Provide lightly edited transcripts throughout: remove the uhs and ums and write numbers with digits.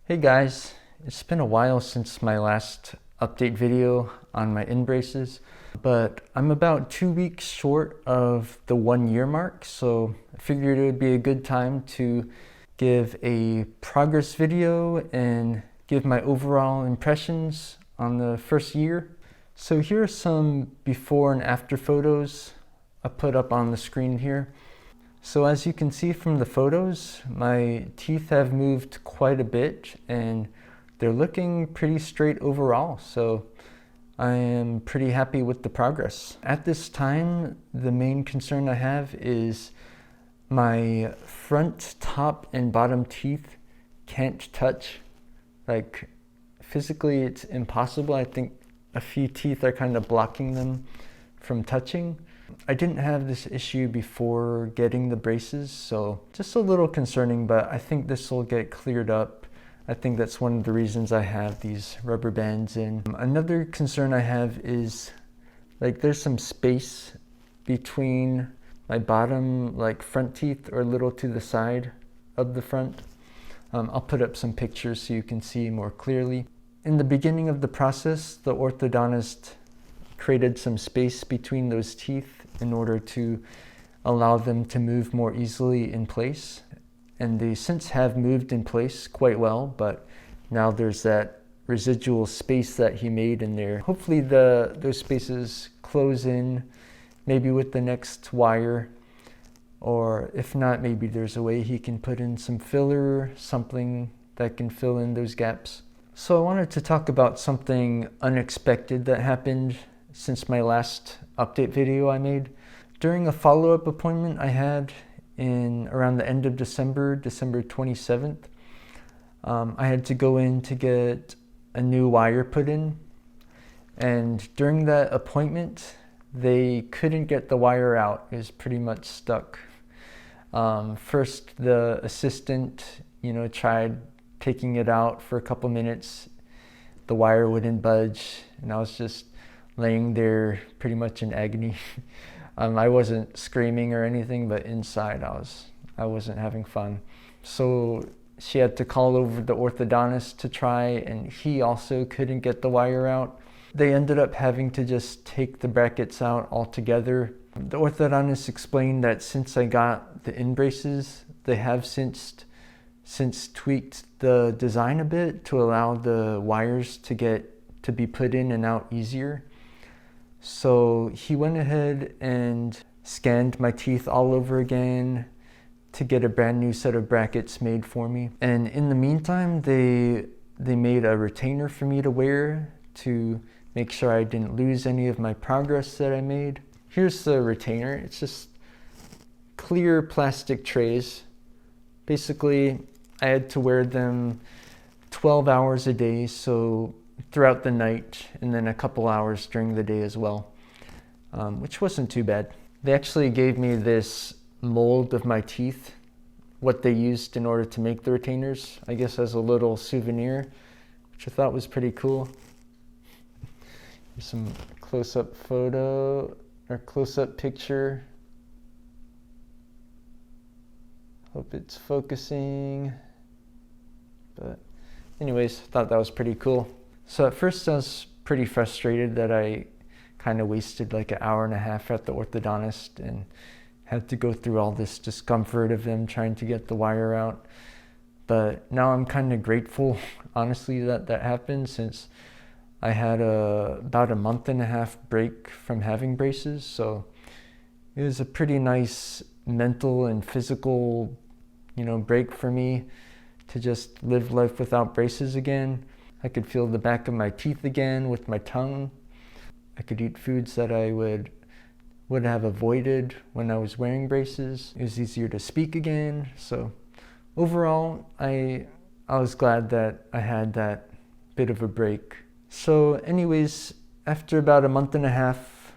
Hey guys, it's been a while since my last update video on my Inbraces, but I'm about 2 weeks short of the 1 year mark, so I figured it would be a good time to give a progress video and give my overall impressions on the first year. So here are some before and after photos I put up on the screen here. So as you can see from the photos, my teeth have moved quite a bit and they're looking pretty straight overall. So I am pretty happy with the progress. At this time, the main concern I have is my front, top, and bottom teeth can't touch. Like physically it's impossible. I think a few teeth are kind of blocking them from touching. I didn't have this issue before getting the braces, so just a little concerning, but I think this will get cleared up. I think that's one of the reasons I have these rubber bands in. Another concern I have is like there's some space between my bottom like front teeth or a little to the side of the front. I'll put up some pictures so you can see more clearly. In the beginning of the process, the orthodontist created some space between those teeth in order to allow them to move more easily in place. And they since have moved in place quite well, but now there's that residual space that he made in there. Hopefully those spaces close in, maybe with the next wire, or if not, maybe there's a way he can put in some filler, something that can fill in those gaps. So I wanted to talk about something unexpected that happened since my last update video I made. During a follow-up appointment I had in around the end of December 27th, I had to go in to get a new wire put in. And during that appointment, they couldn't get the wire out. It was pretty much stuck. First, the assistant, tried taking it out for a couple minutes. The wire wouldn't budge, and I was just laying there pretty much in agony. I wasn't screaming or anything, but inside I wasn't having fun. So she had to call over the orthodontist to try, and he also couldn't get the wire out. They ended up having to just take the brackets out altogether. The orthodontist explained that since I got the Inbraces, they have since tweaked the design a bit to allow the wires to be put in and out easier. So he went ahead and scanned my teeth all over again to get a brand new set of brackets made for me. And in the meantime, they made a retainer for me to wear to make sure I didn't lose any of my progress that I made. Here's the retainer. It's just clear plastic trays. Basically, I had to wear them 12 hours a day, so throughout the night, and then a couple hours during the day as well, which wasn't too bad. They actually gave me this mold of my teeth, what they used in order to make the retainers, I guess as a little souvenir, which I thought was pretty cool. Here's some close-up photo, or close-up picture. Hope it's focusing. But anyways, I thought that was pretty cool. So at first I was pretty frustrated that I kind of wasted like an hour and a half at the orthodontist and had to go through all this discomfort of them trying to get the wire out. But now I'm kind of grateful, honestly, that happened, since I had about a month and a half break from having braces. So it was a pretty nice mental and physical, break for me to just live life without braces again. I could feel the back of my teeth again with my tongue. I could eat foods that I would have avoided when I was wearing braces. It was easier to speak again. So overall, I was glad that I had that bit of a break. So anyways, after about a month and a half,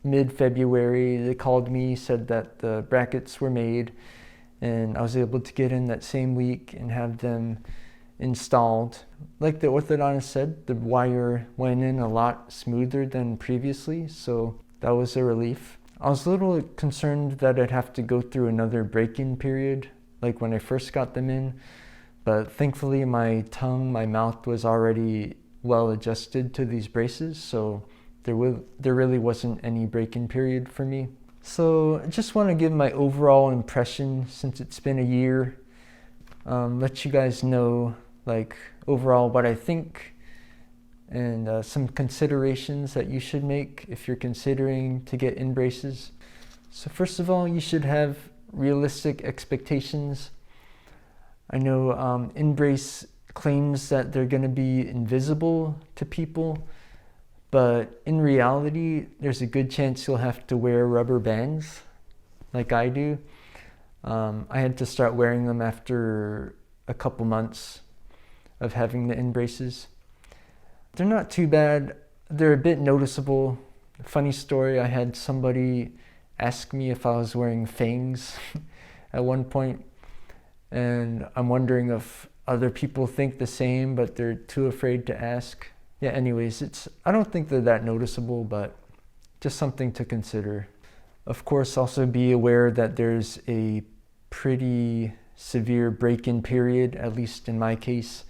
mid-February, they called me, said that the brackets were made, and I was able to get in that same week and have them installed. Like the orthodontist said, the wire went in a lot smoother than previously, so that was a relief. I was a little concerned that I'd have to go through another break-in period, like when I first got them in, But thankfully my mouth was already well adjusted to these braces, so there really wasn't any break-in period for me. So I just want to give my overall impression since it's been a year. Let you guys know like overall what I think and some considerations that you should make if you're considering to get Inbraces. So first of all, you should have realistic expectations. I know Inbrace claims that they're going to be invisible to people, but in reality, there's a good chance you'll have to wear rubber bands like I do. I had to start wearing them after a couple months of having the Inbraces. They're not too bad. They're a bit noticeable. Funny story, I had somebody ask me if I was wearing fangs at one point, and I'm wondering if other people think the same, but they're too afraid to ask. Yeah, anyways, I don't think they're that noticeable, but just something to consider. Of course, also be aware that there's a pretty severe break-in period, at least in my case.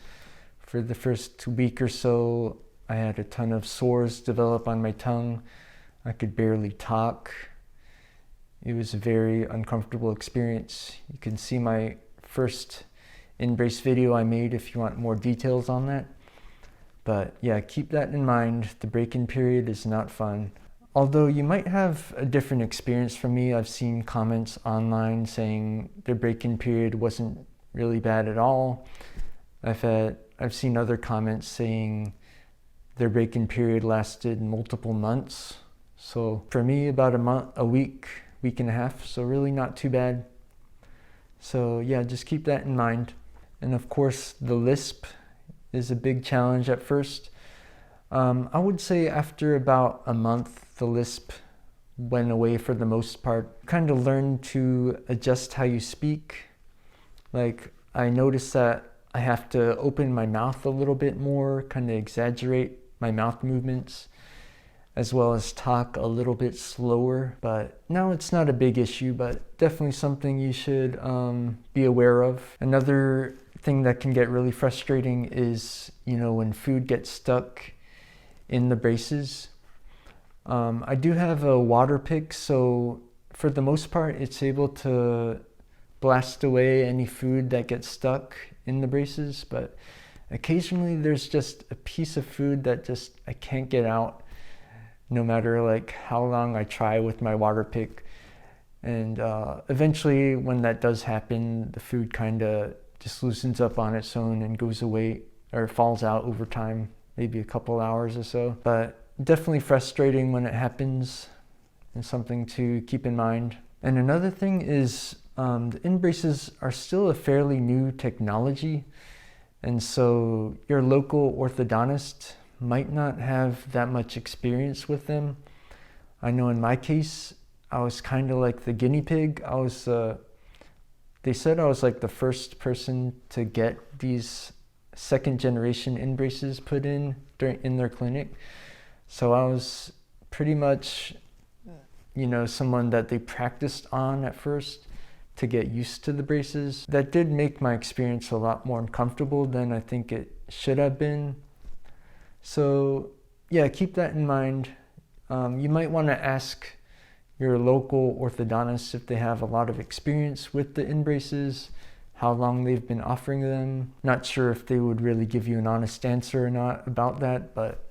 For the first week or so, I had a ton of sores develop on my tongue. I could barely talk. It was a very uncomfortable experience. You can see my first Inbrace video I made if you want more details on that. But yeah, keep that in mind. The break-in period is not fun. Although you might have a different experience from me. I've seen comments online saying the break-in period wasn't really bad at all. I've seen other comments saying their break-in period lasted multiple months. So for me, about a week and a half, so really not too bad. So yeah, just keep that in mind. And of course, the lisp is a big challenge at first. I would say after about a month, the lisp went away for the most part. Kind of learned to adjust how you speak. Like I noticed that I have to open my mouth a little bit more, kind of exaggerate my mouth movements, as well as talk a little bit slower. But now it's not a big issue, but definitely something you should be aware of. Another thing that can get really frustrating is, when food gets stuck in the braces. I do have a water pick, so for the most part, it's able to blast away any food that gets stuck in the braces, but occasionally there's just a piece of food that I can't get out, no matter like how long I try with my water pick. And eventually when that does happen, the food kind of just loosens up on its own and goes away or falls out over time, maybe a couple hours or so. But definitely frustrating when it happens and something to keep in mind. And another thing is the Inbraces are still a fairly new technology, and so your local orthodontist might not have that much experience with them. I know in my case, I was kind of like the guinea pig. They said I was like the first person to get these second generation Inbraces put in their clinic. So I was pretty much, someone that they practiced on at first to get used to the braces. That did make my experience a lot more uncomfortable than I think it should have been. So yeah, keep that in mind. You might want to ask your local orthodontist if they have a lot of experience with the Inbraces, how long they've been offering them. Not sure if they would really give you an honest answer or not about that, but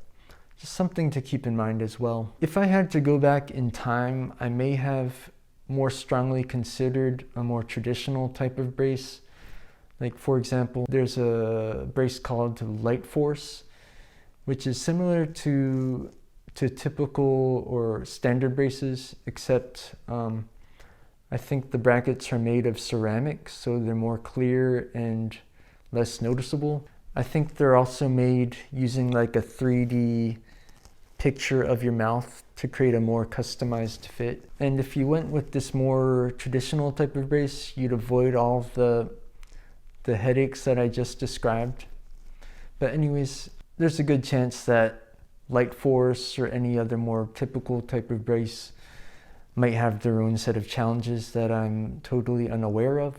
just something to keep in mind as well. If I had to go back in time, I may have more strongly considered a more traditional type of brace. Like for example, there's a brace called Light Force, which is similar to typical or standard braces, except I think the brackets are made of ceramic, so they're more clear and less noticeable. I think they're also made using like a 3D picture of your mouth to create a more customized fit. And if you went with this more traditional type of brace, you'd avoid all the headaches that I just described. But anyways, there's a good chance that Light Force or any other more typical type of brace might have their own set of challenges that I'm totally unaware of.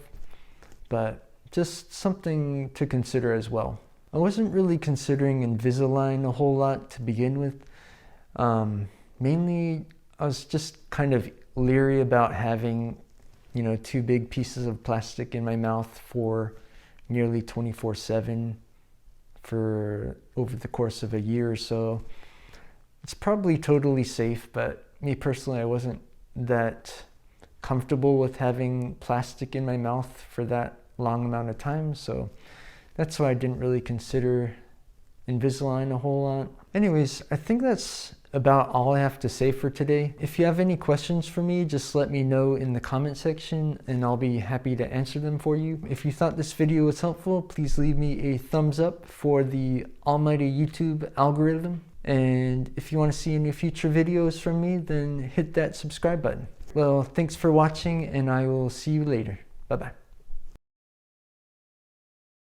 But just something to consider as well. I wasn't really considering Invisalign a whole lot to begin with. Mainly, I was just kind of leery about having, two big pieces of plastic in my mouth for nearly 24/7 for over the course of a year or so. It's probably totally safe, but me personally, I wasn't that comfortable with having plastic in my mouth for that long amount of time, so that's why I didn't really consider Invisalign a whole lot. Anyways, I think that's about all I have to say for today. If you have any questions for me, just let me know in the comment section and I'll be happy to answer them for you. If you thought this video was helpful, please leave me a thumbs up for the almighty YouTube algorithm. And if you want to see any future videos from me, then hit that subscribe button. Well, thanks for watching and I will see you later. Bye-bye.